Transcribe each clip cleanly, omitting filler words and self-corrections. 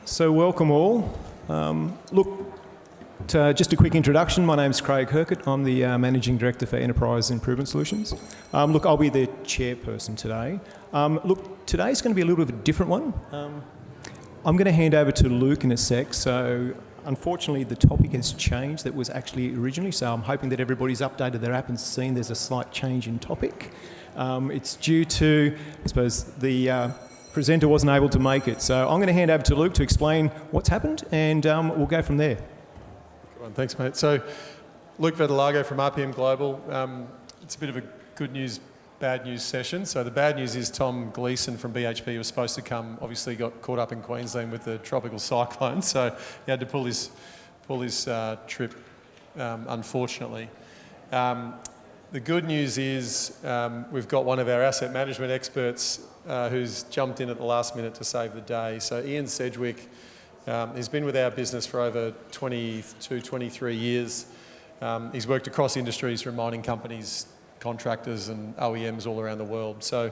So welcome all. Just a quick introduction. My name is Craig Hercott. I'm the Managing Director for Enterprise Improvement Solutions. I'll be the chairperson today. Today's going to be a little bit of a different one. I'm going to hand over to Luke in a sec. So unfortunately, the topic has changed that was actually originally. So I'm hoping that everybody's updated their app and seen there's a slight change in topic. It's due to, I suppose, the presenter wasn't able to make it. So I'm going to hand over to Luke to explain what's happened, and we'll go from there. Thanks, mate. So, Luke Vetalago from RPMGlobal. It's a bit of a good news, bad news session. So the bad news is Tom Gleeson from BHP was supposed to come, obviously got caught up in Queensland with the tropical cyclone, so he had to pull his trip, unfortunately. The good news is we've got one of our asset management experts who's jumped in at the last minute to save the day. So Ian Sedgwick, he's been with our business for over 22, 23 years. He's worked across industries from mining companies, contractors and OEMs all around the world. So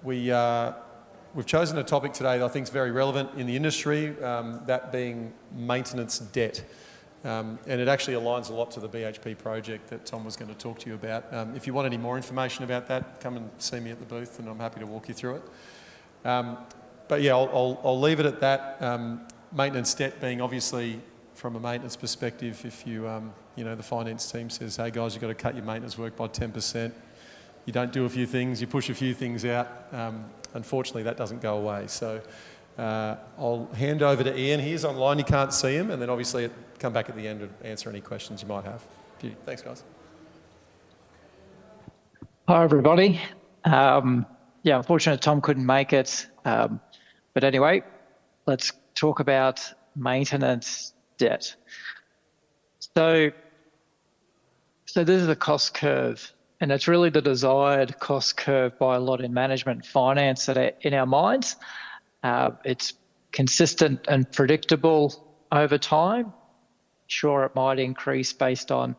we've chosen a topic today that I think is very relevant in the industry, that being maintenance debt. And it actually aligns a lot to the BHP project that Tom was going to talk to you about. If you want any more information about that, come and see me at the booth and I'm happy to walk you through it. But yeah, I'll leave it at that. Maintenance debt being obviously from a maintenance perspective, if you, the finance team says, hey guys, you've got to cut your maintenance work by 10%. You don't do a few things, you push a few things out. Unfortunately, that doesn't go away. So I'll hand over to Ian. He's online, you can't see him. And then obviously come back at the end and answer any questions you might have. Thanks, guys. Hi, everybody. Unfortunately, Tom couldn't make it. But anyway, let's talk about maintenance debt. So this is a cost curve, and it's really the desired cost curve by a lot in management and finance that are in our minds. It's consistent and predictable over time. Sure, it might increase based on,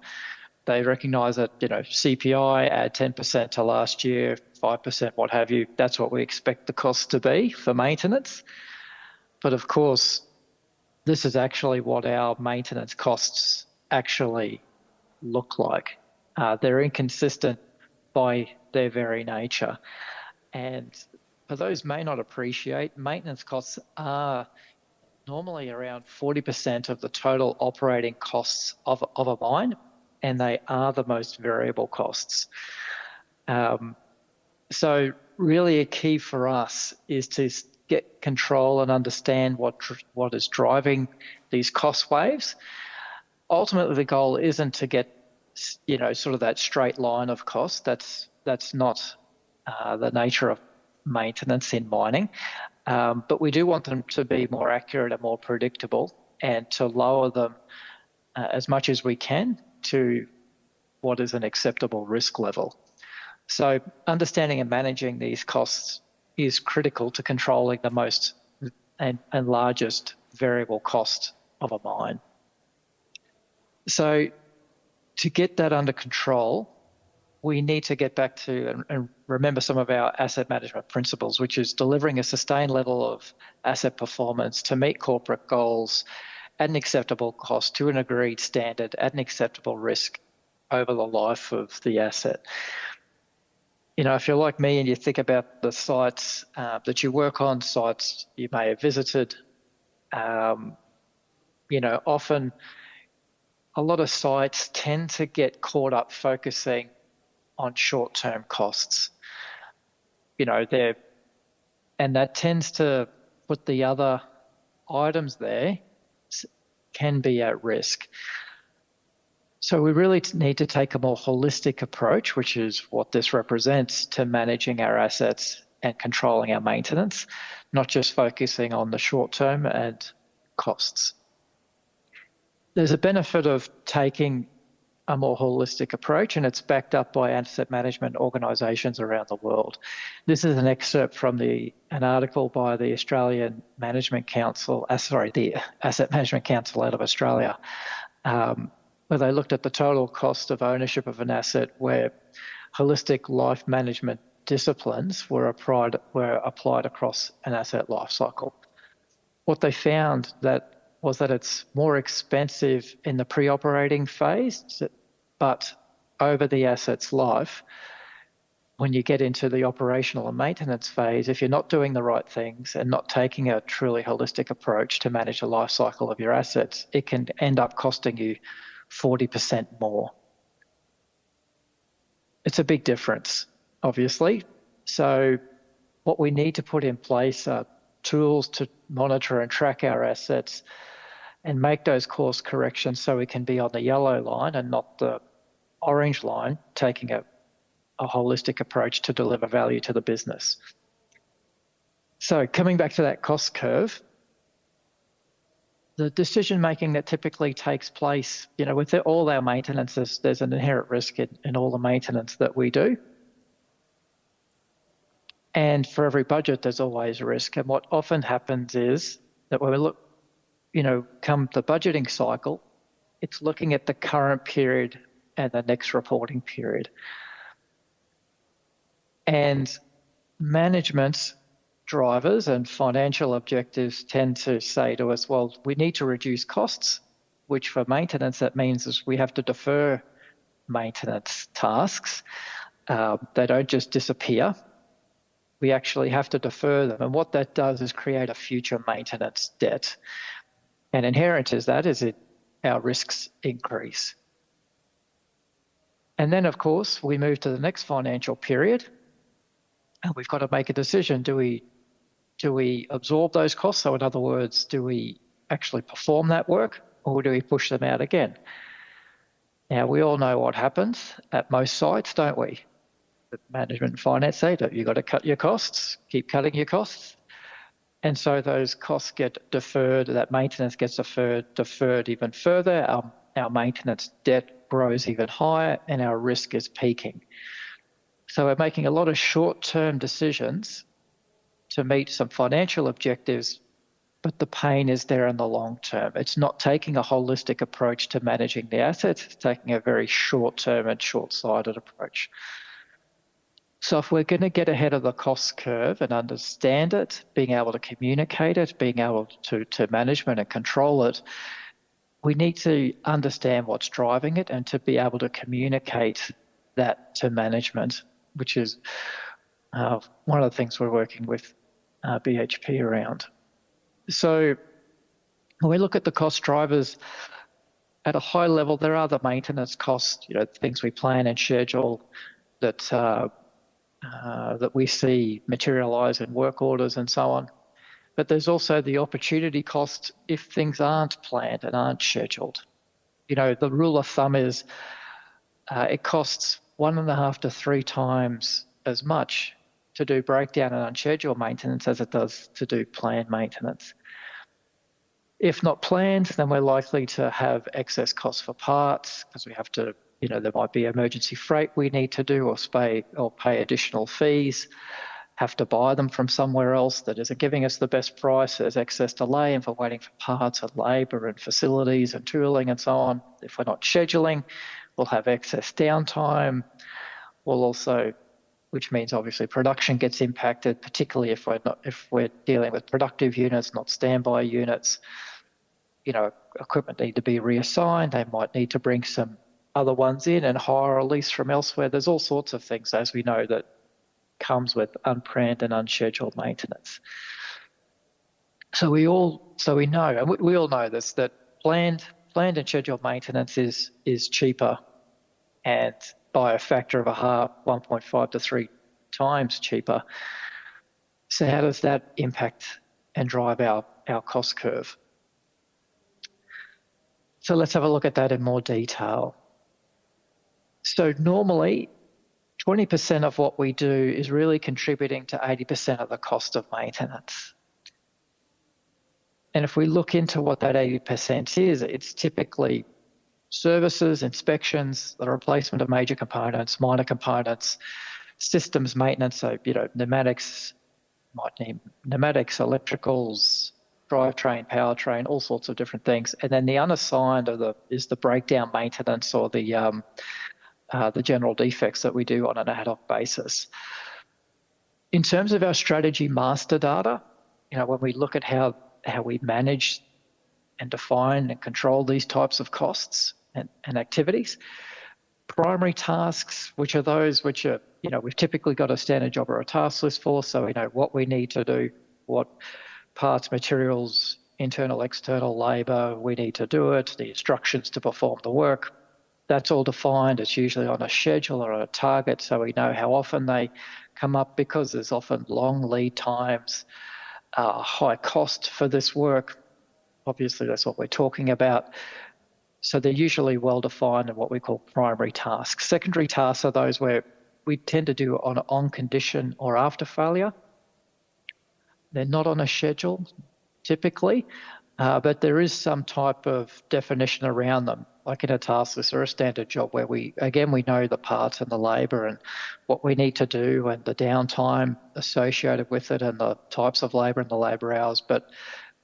they recognise that, CPI, add 10% to last year, 5%, what have you. That's what we expect the cost to be for maintenance. But of course, this is actually what our maintenance costs actually look like. They're inconsistent by their very nature. And for those who may not appreciate, maintenance costs are normally around 40% of the total operating costs of a mine, and they are the most variable costs. So really a key for us is to get control and understand what is driving these cost waves. Ultimately, the goal isn't to get, sort of that straight line of cost. That's not the nature of maintenance in mining. But we do want them to be more accurate and more predictable, and to lower them as much as we can to what is an acceptable risk level. So understanding and managing these costs is critical to controlling the most and largest variable cost of a mine. So to get that under control, we need to get back to and remember some of our asset management principles, which is delivering a sustained level of asset performance to meet corporate goals at an acceptable cost, to an agreed standard, at an acceptable risk over the life of the asset. If you're like me and you think about the sites that you work on, sites you may have visited, often a lot of sites tend to get caught up focusing on short-term costs. And that tends to put the other items there can be at risk. So we really need to take a more holistic approach, which is what this represents, to managing our assets and controlling our maintenance, not just focusing on the short term and costs. There's a benefit of taking a more holistic approach, and it's backed up by asset management organisations around the world. This is an excerpt from an article by the Australian Management Council, the Asset Management Council out of Australia, where they looked at the total cost of ownership of an asset, where holistic life management disciplines were applied across an asset life cycle. what they found was that it's more expensive in the pre-operating phase, but over the asset's life, when you get into the operational and maintenance phase, if you're not doing the right things and not taking a truly holistic approach to manage the life cycle of your assets, it can end up costing you 40% more. It's a big difference, obviously. So what we need to put in place are tools to monitor and track our assets and make those course corrections so we can be on the yellow line and not the orange line, taking a holistic approach to deliver value to the business. So coming back to that cost curve, the decision making that typically takes place, with all our maintenance, there's an inherent risk in all the maintenance that we do. And for every budget, there's always risk. And what often happens is that when we look, come the budgeting cycle, it's looking at the current period and the next reporting period. And management drivers and financial objectives tend to say to us, well, we need to reduce costs, which for maintenance, that means is we have to defer maintenance tasks. They don't just disappear. We actually have to defer them. And what that does is create a future maintenance debt. And inherent is our risks increase. And then, of course, we move to the next financial period, and we've got to make a decision. Do we absorb those costs? So in other words, do we actually perform that work, or do we push them out again? Now, we all know what happens at most sites, don't we? The management and finance say that you've got to cut your costs, keep cutting your costs. And so those costs get deferred, that maintenance gets deferred even further. Our maintenance debt grows even higher, and our risk is peaking. So we're making a lot of short-term decisions to meet some financial objectives, but the pain is there in the long term. It's not taking a holistic approach to managing the assets. It's taking a very short-term and short-sighted approach. So if we're going to get ahead of the cost curve and understand it, being able to communicate it, being able to management and control it, we need to understand what's driving it and to be able to communicate that to management, which is one of the things we're working with BHP around. So when we look at the cost drivers at a high level, there are the maintenance costs, things we plan and schedule that we see materialise in work orders and so on. But there's also the opportunity cost if things aren't planned and aren't scheduled. The rule of thumb is it costs 1.5 to 3 times as much to do breakdown and unscheduled maintenance as it does to do planned maintenance. If not planned, then we're likely to have excess costs for parts because we have to, there might be emergency freight we need to do or pay additional fees, have to buy them from somewhere else that isn't giving us the best price. There's excess delay and for waiting for parts and labour and facilities and tooling and so on. If we're not scheduling, we'll have excess downtime. We'll also, which means obviously production gets impacted, particularly if we're dealing with productive units, not standby units. Equipment need to be reassigned. They might need to bring some other ones in and hire or lease from elsewhere. There's all sorts of things, as we know, that comes with unplanned and unscheduled maintenance. So we know, and we all know this, that planned and scheduled maintenance is cheaper, and by a factor of 1.5 to 3 times cheaper. So how does that impact and drive our cost curve? So let's have a look at that in more detail. So normally, 20% of what we do is really contributing to 80% of the cost of maintenance. And if we look into what that 80% is, it's typically services, inspections, the replacement of major components, minor components, systems maintenance, so, pneumatics, might need pneumatics, electricals, drivetrain, powertrain, all sorts of different things. And then the unassigned is the breakdown maintenance or the general defects that we do on an ad hoc basis. In terms of our strategy master data, when we look at how how we manage and define and control these types of costs and activities. Primary tasks, which are those which are, we've typically got a standard job or a task list for, so we know what we need to do, what parts, materials, internal, external labour we need to do it, the instructions to perform the work. That's all defined. It's usually on a schedule or a target, so we know how often they come up, because there's often long lead times, high cost for this work. Obviously, that's what we're talking about. So they're usually well defined in what we call primary tasks. Secondary tasks are those where we tend to do on condition or after failure. They're not on a schedule typically, but there is some type of definition around them, like in a task list or a standard job, where we know the parts and the labour and what we need to do and the downtime associated with it and the types of labour and the labour hours. But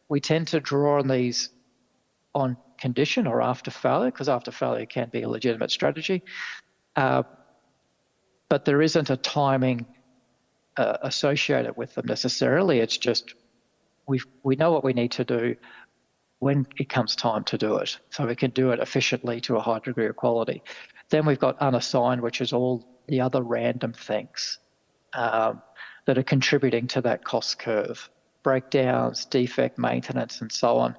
we tend to draw on these on condition or after failure, because after failure can be a legitimate strategy. But there isn't a timing associated with them necessarily. It's just we know what we need to do when it comes time to do it, so we can do it efficiently to a high degree of quality. Then we've got unassigned, which is all the other random things that are contributing to that cost curve: breakdowns, defect maintenance, and so on.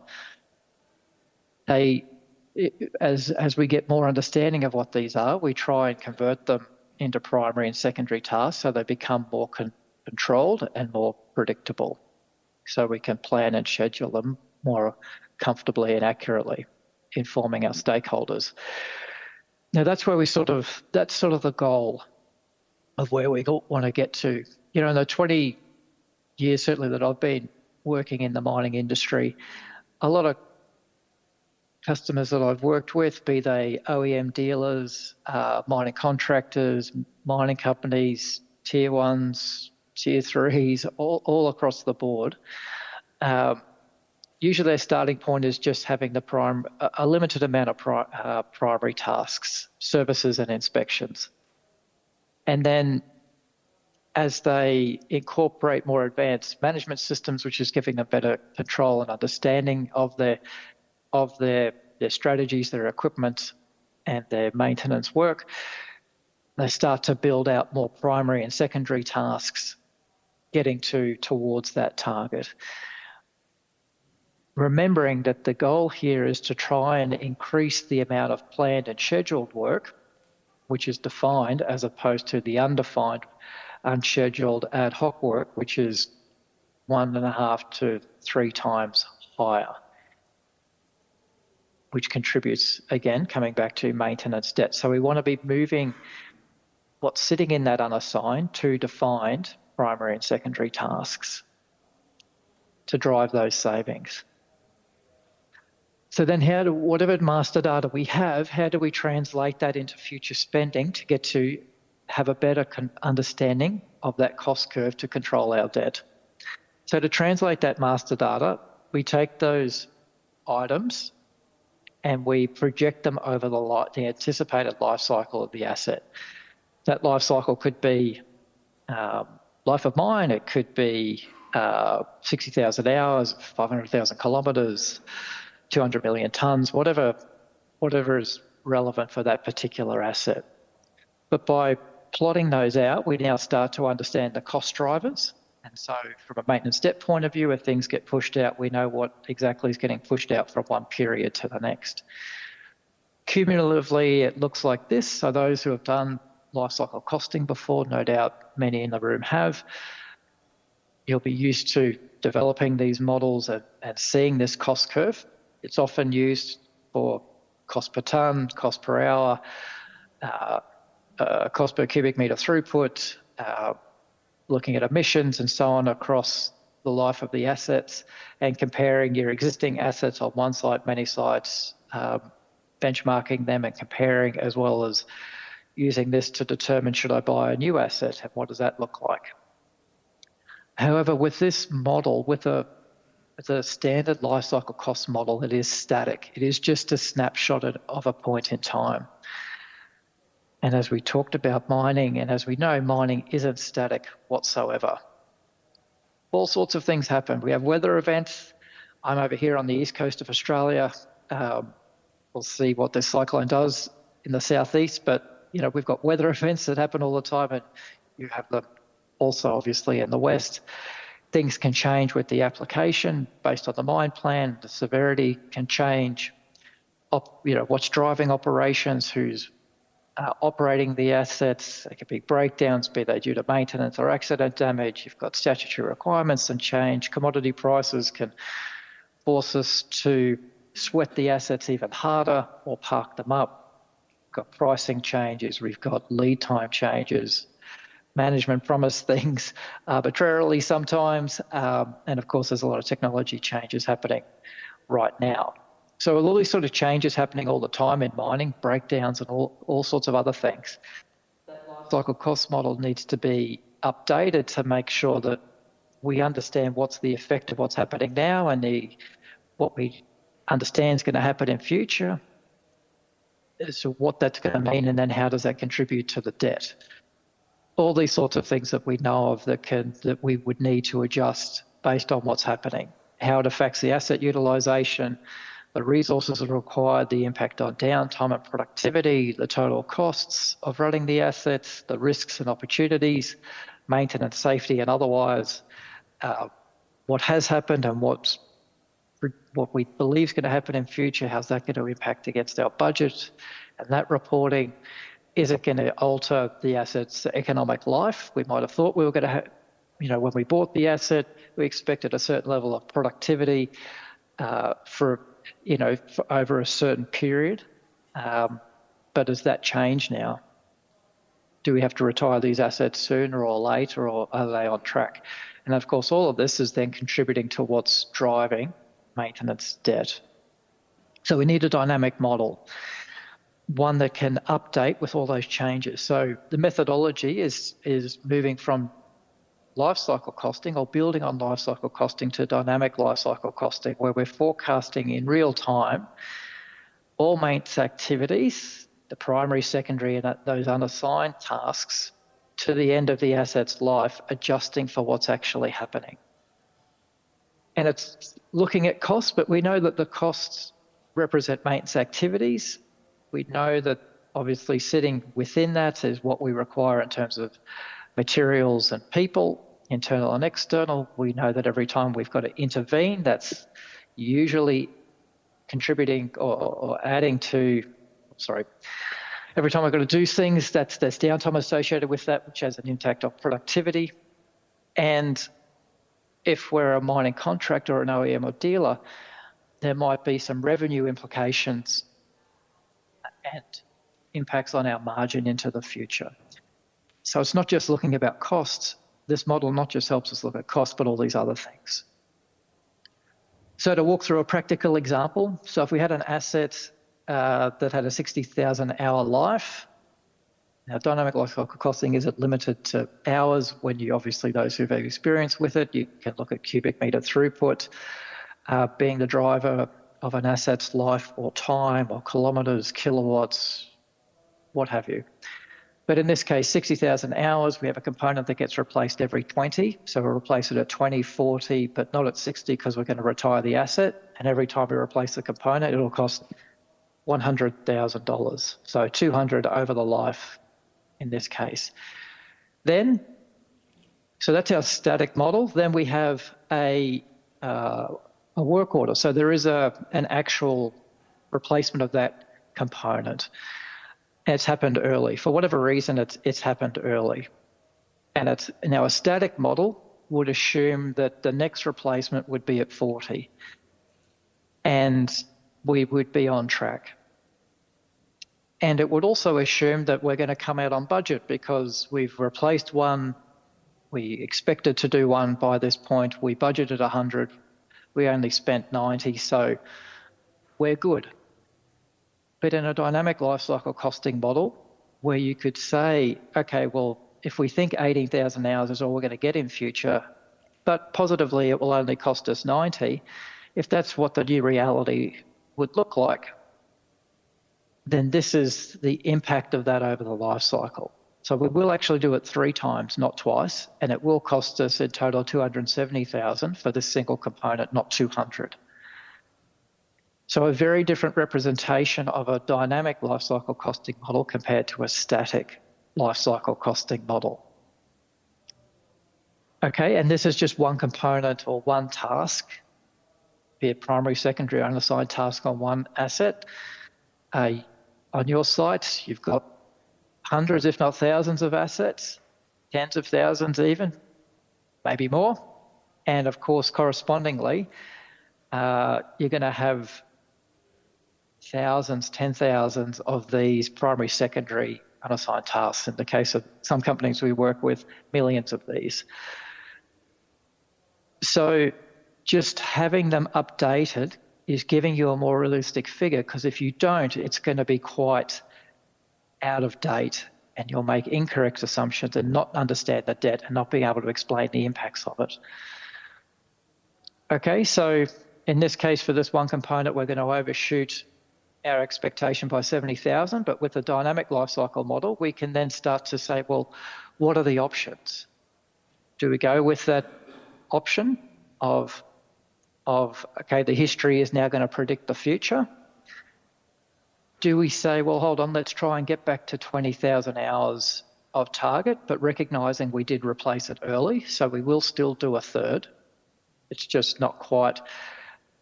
As we get more understanding of what these are, we try and convert them into primary and secondary tasks so they become more controlled and more predictable, so we can plan and schedule them more comfortably and accurately, informing our stakeholders. Now, that's where that's sort of the goal of where we want to get to. In the 20 years, certainly, that I've been working in the mining industry, a lot of customers that I've worked with, be they OEM dealers, mining contractors, mining companies, tier ones, tier threes, all across the board, usually their starting point is just having a limited amount of primary tasks, services and inspections. And then as they incorporate more advanced management systems, which is giving them better control and understanding of their strategies, their equipment and their maintenance work, they start to build out more primary and secondary tasks, getting towards that target. Remembering that the goal here is to try and increase the amount of planned and scheduled work, which is defined, as opposed to the undefined, unscheduled ad hoc work, which is 1.5 to 3 times higher, which contributes, again, coming back to maintenance debt. So we want to be moving what's sitting in that unassigned to defined primary and secondary tasks to drive those savings. So then whatever master data we have, how do we translate that into future spending to get to have a better understanding of that cost curve to control our debt? So to translate that master data, we take those items and we project them over the anticipated life cycle of the asset. That life cycle could be life of mine, it could be 60,000 hours, 500,000 kilometres, 200 million tonnes, whatever is relevant for that particular asset. But by plotting those out, we now start to understand the cost drivers. And so from a maintenance debt point of view, if things get pushed out, we know what exactly is getting pushed out from one period to the next. Cumulatively, it looks like this. So those who have done life cycle costing before, no doubt many in the room have, you'll be used to developing these models and seeing this cost curve. It's often used for cost per tonne, cost per hour, cost per cubic metre throughput, looking at emissions and so on across the life of the assets, and comparing your existing assets on one site, many sites, benchmarking them and comparing, as well as using this to determine, should I buy a new asset and what does that look like? However, with this model, with a standard life cycle cost model, it is static. It is just a snapshot of a point in time. And as we talked about mining, and as we know, mining isn't static whatsoever. All sorts of things happen. We have weather events, I'm over here on the east coast of Australia. We'll see what this cyclone does in the southeast, but we've got weather events that happen all the time, and you have them also obviously in the west. Things can change with the application based on the mine plan. The severity can change. What's driving operations, who's operating the assets. There could be breakdowns, be they due to maintenance or accident damage. You've got statutory requirements and change. Commodity prices can force us to sweat the assets even harder or park them up. We've got pricing changes. We've got lead time changes. Management promise things arbitrarily sometimes. And of course, there's a lot of technology changes happening right now. So all these sort of changes happening all the time in mining, breakdowns and all sorts of other things. That life cycle cost model needs to be updated to make sure that we understand what's the effect of what's happening now and what we understand is going to happen in future, so what that's going to mean, and then how does that contribute to the debt. All these sorts of things that we know of that we would need to adjust based on what's happening, how it affects the asset utilisation, the resources that are required, the impact on downtime and productivity, the total costs of running the assets, the risks and opportunities, maintenance, safety and otherwise, what has happened and what we believe is going to happen in future, how's that going to impact against our budget and that reporting. Is it going to alter the asset's economic life? We might have thought we were going to have, when we bought the asset, we expected a certain level of productivity for over a certain period. But does that change now? Do we have to retire these assets sooner or later, or are they on track? And of course, all of this is then contributing to what's driving maintenance debt. So we need a dynamic model, one that can update with all those changes. So the methodology is moving from life cycle costing or building on life cycle costing to dynamic life cycle costing, where we're forecasting in real time all maintenance activities, the primary, secondary, and those unassigned tasks to the end of the asset's life, adjusting for what's actually happening. And it's looking at costs, but we know that the costs represent maintenance activities. We know that obviously sitting within that is what we require in terms of materials and people, internal and external. We know that every time we've got to intervene, that's usually contributing or adding to, every time we've got to do things, there's downtime associated with that, which has an impact on productivity. And if we're a mining contractor or an OEM or dealer, there might be some revenue implications and impacts on our margin into the future. So it's not just looking about costs. This model not just helps us look at costs, but all these other things. So to walk through a practical example, so if we had an asset that had a 60,000 hour life, now dynamic life cycle costing isn't limited to hours. When you obviously, those who've had experience with it, you can look at cubic meter throughput being the driver of an asset's life, or time, or kilometres, kilowatts, what have you. But in this case, 60,000 hours, we have a component that gets replaced every 20. So we'll replace it at 20, 40, but not at 60 because we're going to retire the asset. And every time we replace the component, it'll cost $100,000. So 200 over the life in this case. Then, so that's our static model. Then we have a work order. So there is an actual replacement of that component. And it's happened early. For whatever reason, it's happened early. And now a static model would assume that the next replacement would be at 40. And we would be on track. And it would also assume that we're going to come out on budget because we've replaced one. We expected to do one by this point. We budgeted 100. We only spent 90. So we're good. But in a dynamic lifecycle costing model, where you could say, okay, well, if we think 18,000 hours is all we're going to get in future, but positively it will only cost us 90, if that's what the new reality would look like, then this is the impact of that over the life cycle. So we will actually do it 3 times, not twice, and it will cost us in total 270,000 for this single component, not 200. So a very different representation of a dynamic lifecycle costing model compared to a static lifecycle costing model. Okay, and this is just one component or one task, be it primary, secondary, unassigned task on one asset. On your site, you've got hundreds, if not thousands of assets, tens of thousands even, maybe more. And of course, correspondingly, you're going to have thousands, 10,000s of these primary, secondary, unassigned tasks. In the case of some companies we work with, millions of these. So just having them updated is giving you a more realistic figure, because if you don't, it's going to be quite out of date and you'll make incorrect assumptions and not understand the debt and not being able to explain the impacts of it. Okay, so in this case, for this one component, we're going to overshoot our expectation by 70,000, but with the dynamic lifecycle model, we can then start to say, well, what are the options? Do we go with that option of okay, the history is now going to predict the future? Do we say, well, hold on, let's try and get back to 20,000 hours of target, but recognising we did replace it early, so we will still do a third. It's just not quite,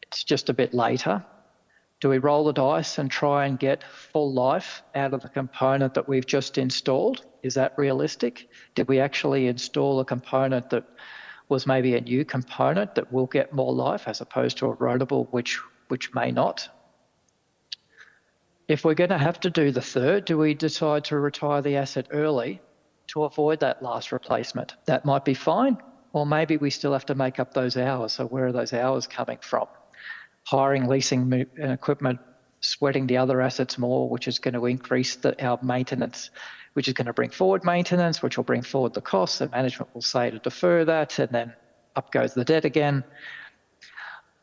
it's just a bit later. Do we roll the dice and try and get full life out of the component that we've just installed? Is that realistic? Did we actually install a component that was maybe a new component that will get more life as opposed to a roadable which may not? If we're going to have to do the third, do we decide to retire the asset early to avoid that last replacement? That might be fine, or maybe we still have to make up those hours. So where are those hours coming from? Hiring, leasing equipment, sweating the other assets more, which is going to increase our maintenance, which is going to bring forward maintenance, which will bring forward the costs, and management will say to defer that, and then up goes the debt again.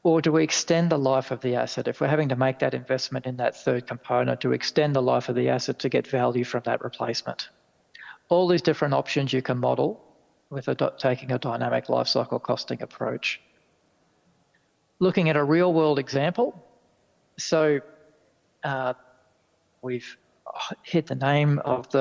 Or do we extend the life of the asset? If we're having to make that investment in that third component, to extend the life of the asset to get value from that replacement. All these different options you can model with taking a dynamic life cycle costing approach. Looking at a real world example. So we've hit the name of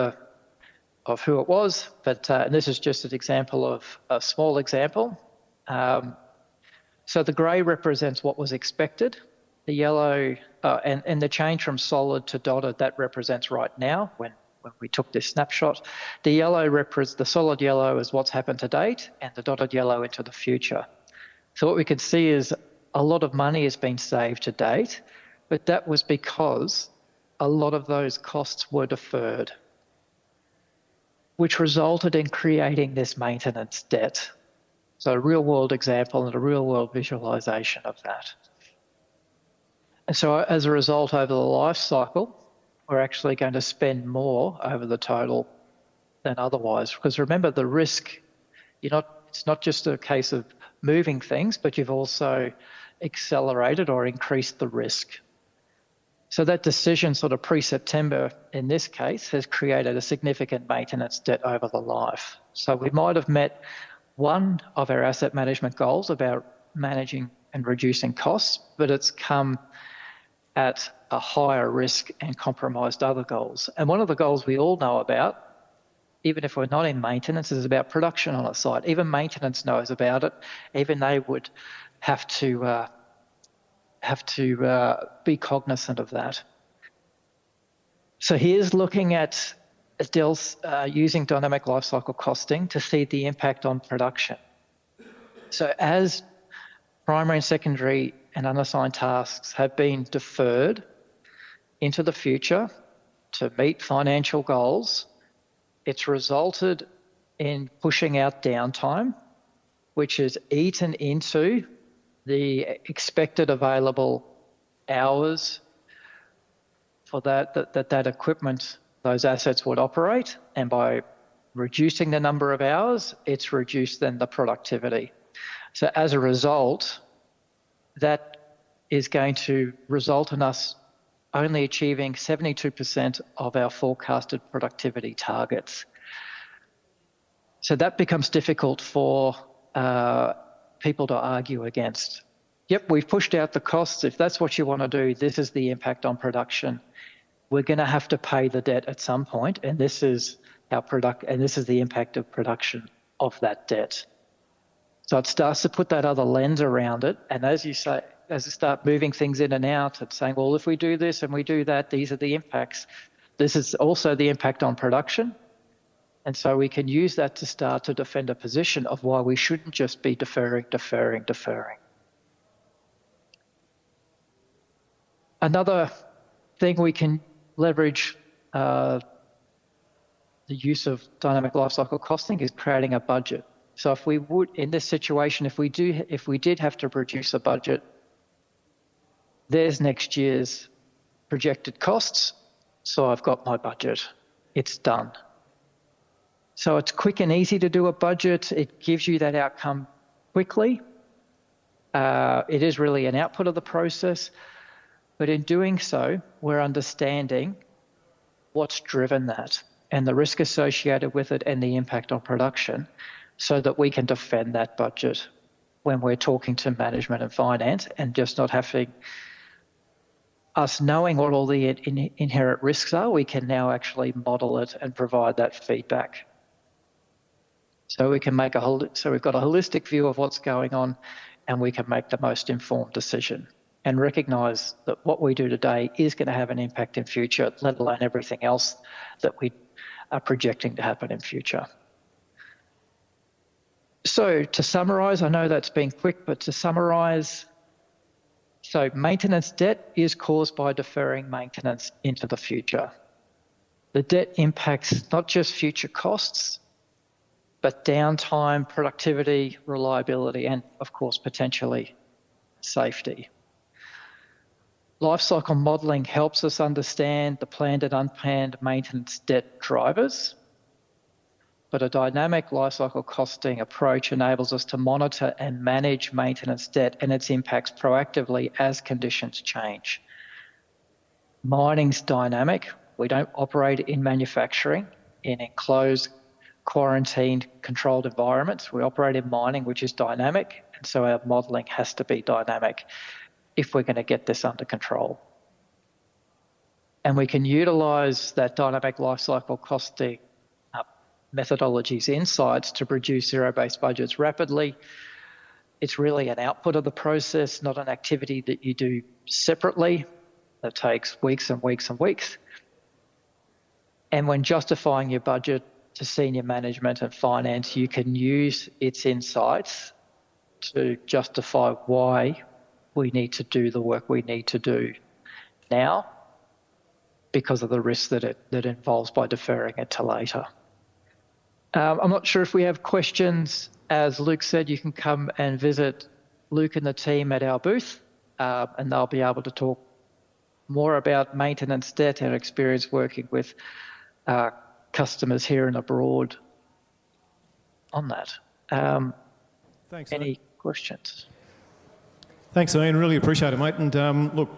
who it was, but this is just an example of a small example. So the grey represents what was expected. The yellow, and the change from solid to dotted, that represents right now when we took this snapshot. The yellow the solid yellow is what's happened to date, and the dotted yellow into the future. So what we can see is a lot of money has been saved to date, but that was because a lot of those costs were deferred, which resulted in creating this maintenance debt. So a real world example and a real world visualization of that. And so as a result, over the life cycle, we're actually going to spend more over the total than otherwise. Because remember, the risk, it's not just a case of moving things, but you've also accelerated or increased the risk. So that decision sort of pre-September in this case has created a significant maintenance debt over the life. So we might have met one of our asset management goals about managing and reducing costs, but it's come at a higher risk and compromised other goals. And one of the goals we all know about, even if we're not in maintenance, is about production on a site. Even maintenance knows about it. Even they would have to be cognizant of that. So here's looking at Adele's using dynamic lifecycle costing to see the impact on production. So as primary and secondary and unassigned tasks have been deferred into the future to meet financial goals, it's resulted in pushing out downtime, which is eaten into the expected available hours for that equipment, those assets would operate, and by reducing the number of hours, it's reduced then the productivity. So as a result, that is going to result in us only achieving 72% of our forecasted productivity targets. So that becomes difficult for people to argue against. yep, we've pushed out the costs. If that's what you want to do, this is the impact on production. We're going to have to pay the debt at some point, and this is the impact of production of that debt. So it starts to put that other lens around it, and as you say, as you start moving things in and out and saying, well, if we do this and we do that, these are the impacts. This is also the impact on production. And so we can use that to start to defend a position of why we shouldn't just be deferring. Another thing we can leverage the use of dynamic lifecycle costing is creating a budget. So if we would, in this situation, if we did have to produce a budget, there's next year's projected costs. So I've got my budget. It's done. So it's quick and easy to do a budget. It gives you that outcome quickly. It is really an output of the process. But in doing so, we're understanding what's driven that and the risk associated with it and the impact on production so that we can defend that budget when we're talking to management and finance, and just not having us knowing what all the inherent risks are. We can now actually model it and provide that feedback. So we can we've got a holistic view of what's going on, and we can make the most informed decision and recognise that what we do today is going to have an impact in future, let alone everything else that we are projecting to happen in future. So to summarise, I know that's been quick, but to summarise, so maintenance debt is caused by deferring maintenance into the future. The debt impacts not just future costs, but downtime, productivity, reliability, and of course, potentially safety. Lifecycle modelling helps us understand the planned and unplanned maintenance debt drivers, but a dynamic lifecycle costing approach enables us to monitor and manage maintenance debt and its impacts proactively as conditions change. Mining's dynamic. We don't operate in manufacturing in enclosed, quarantined, controlled environments. We operate in mining, which is dynamic, and so our modelling has to be dynamic if we're going to get this under control. And we can utilise that dynamic lifecycle costing methodologies, insights to produce zero-based budgets rapidly. It's really an output of the process, not an activity that you do separately that takes weeks and weeks and weeks. And when justifying your budget to senior management and finance, you can use its insights to justify why we need to do the work we need to do now because of the risks that it involves by deferring it to later. I'm not sure if we have questions. As Luke said, you can come and visit Luke and the team at our booth, and they'll be able to talk more about maintenance debt and experience working with customers here and abroad on that. Thanks. Any questions? Thanks, Ian. Really appreciate it, mate. And look,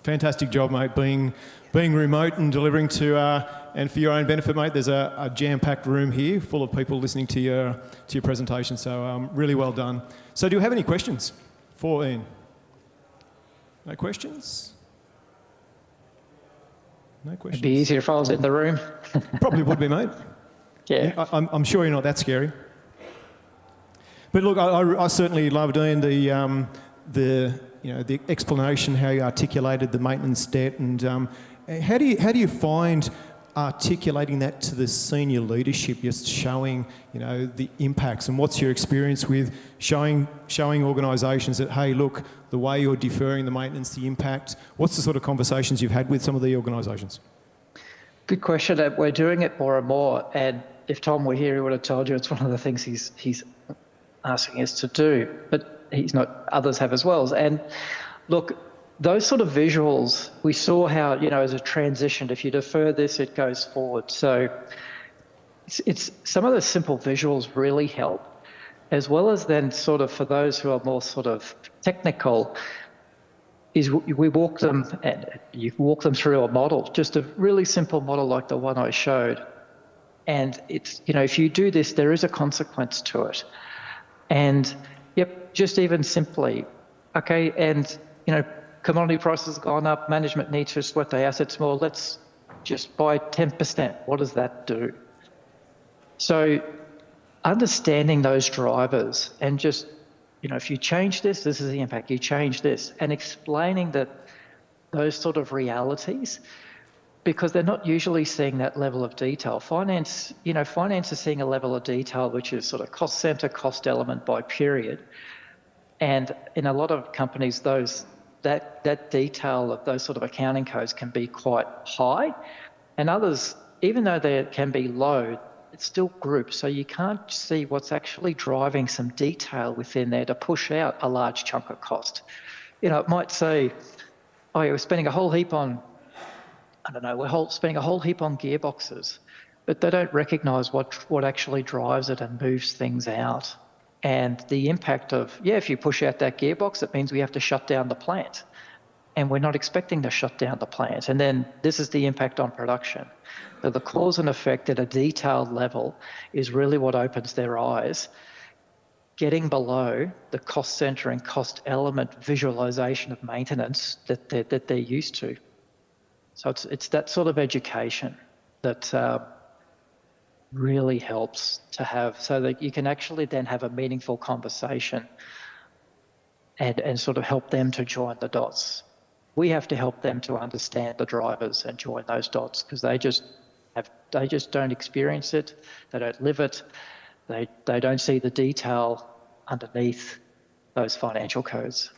fantastic job, mate, being remote and delivering to, and for your own benefit, mate, there's a jam-packed room here full of people listening to your presentation. So really well done. So do you have any questions for Ian? No questions? No questions? It'd be easier if I was in the room. Probably would be, mate. Yeah. I'm sure you're not that scary. But look, I certainly loved, Ian, the explanation, how you articulated the maintenance debt, and how do you find articulating that to the senior leadership, just showing the impacts, and what's your experience with showing organisations that, hey, look, the way you're deferring the maintenance, the impact, what's the sort of conversations you've had with some of the organisations? Good question. We're doing it more and more, and if Tom were here, he would have told you it's one of the things he's asking us to do, but he's not, others have as well. And look, those sort of visuals, we saw how, as a transition, if you defer this, it goes forward. So it's some of the simple visuals really help, as well as then sort of for those who are more sort of technical, is we walk them, and you walk them through a model, just a really simple model like the one I showed. And it's, if you do this, there is a consequence to it. And yep, just even simply, Okay, and commodity prices have gone up, management needs to sweat their assets more, let's just buy 10%. What does that do? So understanding those drivers and just, if you change this, this is the impact, you change this, and explaining that those sort of realities, because they're not usually seeing that level of detail. Finance is seeing a level of detail which is sort of cost center, cost element by period. And in a lot of companies, that detail of those sort of accounting codes can be quite high. And others, even though they can be low, it's still grouped. So you can't see what's actually driving some detail within there to push out a large chunk of cost. It might say, oh, yeah, we're spending a whole heap on, we're spending a whole heap on gearboxes, but they don't recognise what actually drives it and moves things out. And the impact of, if you push out that gearbox, it means we have to shut down the plant. And we're not expecting to shut down the plant. And then this is the impact on production. So the cause and effect at a detailed level is really what opens their eyes, getting below the cost center and cost element visualization of maintenance that they're used to. So it's that sort of education that really helps to have, so that you can actually then have a meaningful conversation and sort of help them to join the dots. We have to help them to understand the drivers and join those dots, because they just don't experience it, they don't live it, they don't see the detail underneath those financial codes.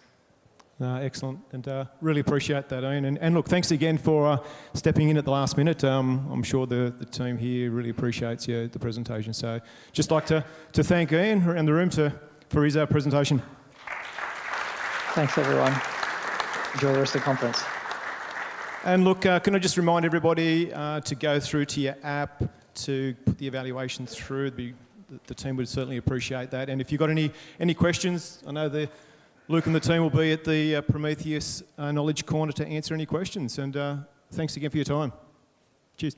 Excellent, and really appreciate that, Ian. And look, thanks again for stepping in at the last minute. I'm sure the team here really appreciates the presentation. So just like to thank Ian around the room for his presentation. Thanks, everyone. Enjoy the rest of the conference. And look, can I just remind everybody to go through to your app to put the evaluations through. The team would certainly appreciate that. And if you've got any questions, I know Luke and the team will be at the Prometheus Knowledge Corner to answer any questions. And thanks again for your time. Cheers.